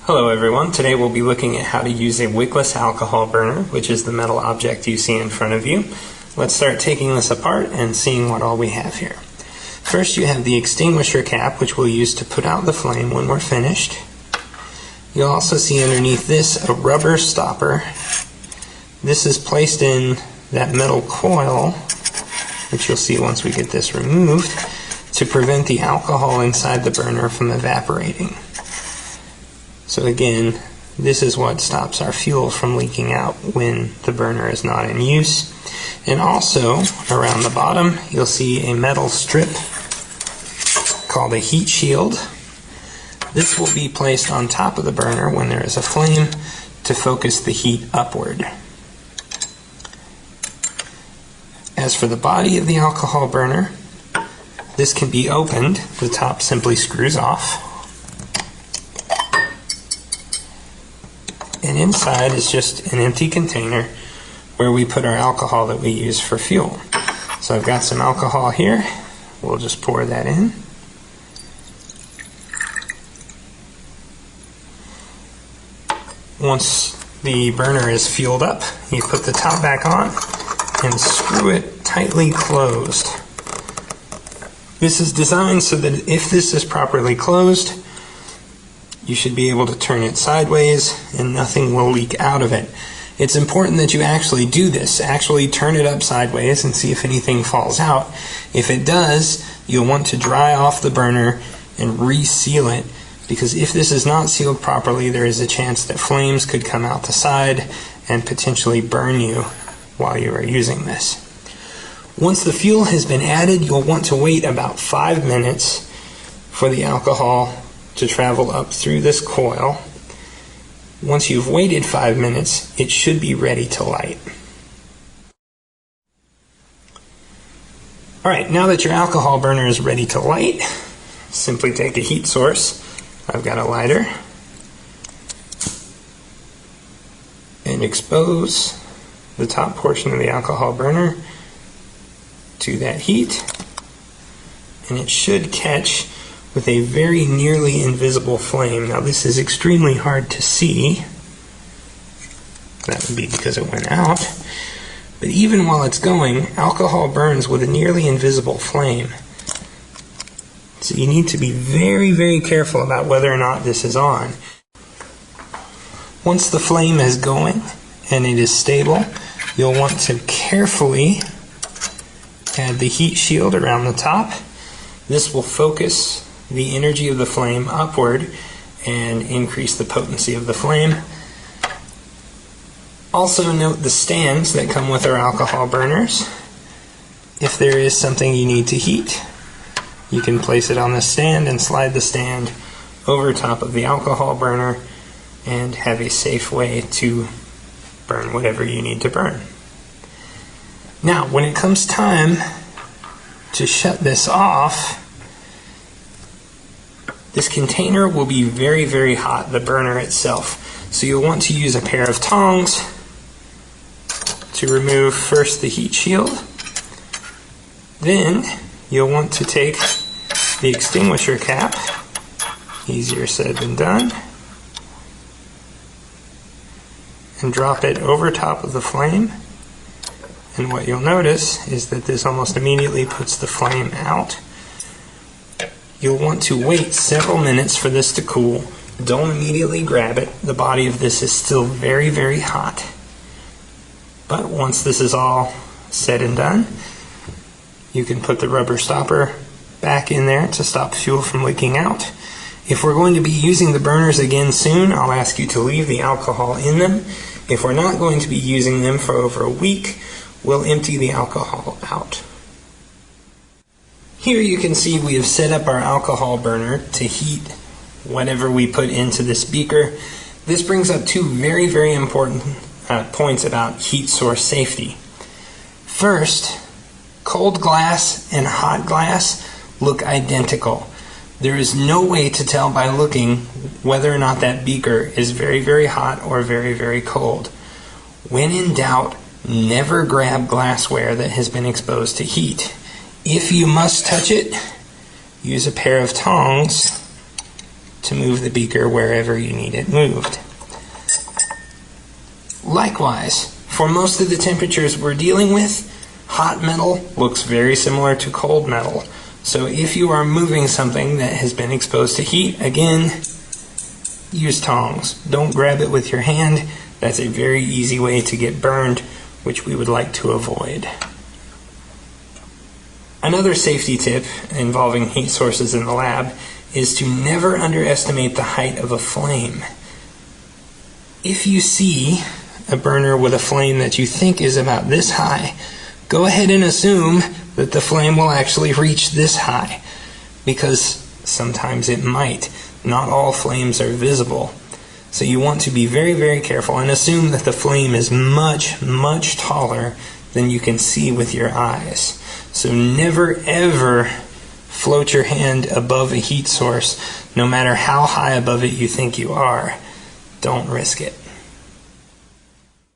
Hello everyone, today we'll be looking at how to use a wickless alcohol burner, which is the metal object you see in front of you. Let's start taking this apart and seeing what all we have here. First you have the extinguisher cap, which we'll use to put out the flame when we're finished. You'll also see underneath this a rubber stopper. This is placed in that metal coil, which you'll see once we get this removed, to prevent the alcohol inside the burner from evaporating. So again, this is what stops our fuel from leaking out when the burner is not in use. And also, around the bottom, you'll see a metal strip called a heat shield. This will be placed on top of the burner when there is a flame to focus the heat upward. As for the body of the alcohol burner, this can be opened. The top simply screws off. And inside is just an empty container where we put our alcohol that we use for fuel. So I've got some alcohol here. We'll just pour that in. Once the burner is fueled up, you put the top back on and screw it tightly closed. This is designed so that if this is properly closed, you should be able to turn it sideways and nothing will leak out of it. It's important that you actually do this. Actually turn it up sideways and see if anything falls out. If it does, you'll want to dry off the burner and reseal it, because if this is not sealed properly, there is a chance that flames could come out the side and potentially burn you while you are using this. Once the fuel has been added, you'll want to wait about 5 minutes for the alcohol to travel up through this coil. Once you've waited 5 minutes, it should be ready to light. Alright, now that your alcohol burner is ready to light, simply take a heat source. I've got a lighter. And expose the top portion of the alcohol burner to that heat. And it should catch with a very nearly invisible flame. Now this is extremely hard to see. That would be because it went out. But even while it's going, alcohol burns with a nearly invisible flame. So you need to be very, very careful about whether or not this is on. Once the flame is going and it is stable, you'll want to carefully add the heat shield around the top. This will focus the energy of the flame upward and increase the potency of the flame. Also note the stands that come with our alcohol burners. If there is something you need to heat, you can place it on the stand and slide the stand over top of the alcohol burner and have a safe way to burn whatever you need to burn. Now, when it comes time to shut this off, this container will be very, very hot, the burner itself. So you'll want to use a pair of tongs to remove first the heat shield. Then you'll want to take the extinguisher cap, easier said than done, and drop it over top of the flame. And what you'll notice is that this almost immediately puts the flame out. You'll want to wait several minutes for this to cool. Don't immediately grab it. The body of this is still very, very hot. But once this is all said and done, you can put the rubber stopper back in there to stop fuel from leaking out. If we're going to be using the burners again soon, I'll ask you to leave the alcohol in them. If we're not going to be using them for over a week, we'll empty the alcohol out. Here you can see we have set up our alcohol burner to heat whatever we put into this beaker. This brings up two very, very important points about heat source safety. First, cold glass and hot glass look identical. There is no way to tell by looking whether or not that beaker is very, very hot or very, very cold. When in doubt, never grab glassware that has been exposed to heat. If you must touch it, use a pair of tongs to move the beaker wherever you need it moved. Likewise, for most of the temperatures we're dealing with, hot metal looks very similar to cold metal. So if you are moving something that has been exposed to heat, again, use tongs. Don't grab it with your hand. That's a very easy way to get burned, which we would like to avoid. Another safety tip involving heat sources in the lab is to never underestimate the height of a flame. If you see a burner with a flame that you think is about this high, go ahead and assume that the flame will actually reach this high, because sometimes it might. Not all flames are visible. So you want to be very, very careful and assume that the flame is much, much taller than you can see with your eyes. So never ever float your hand above a heat source, no matter how high above it you think you are. Don't risk it.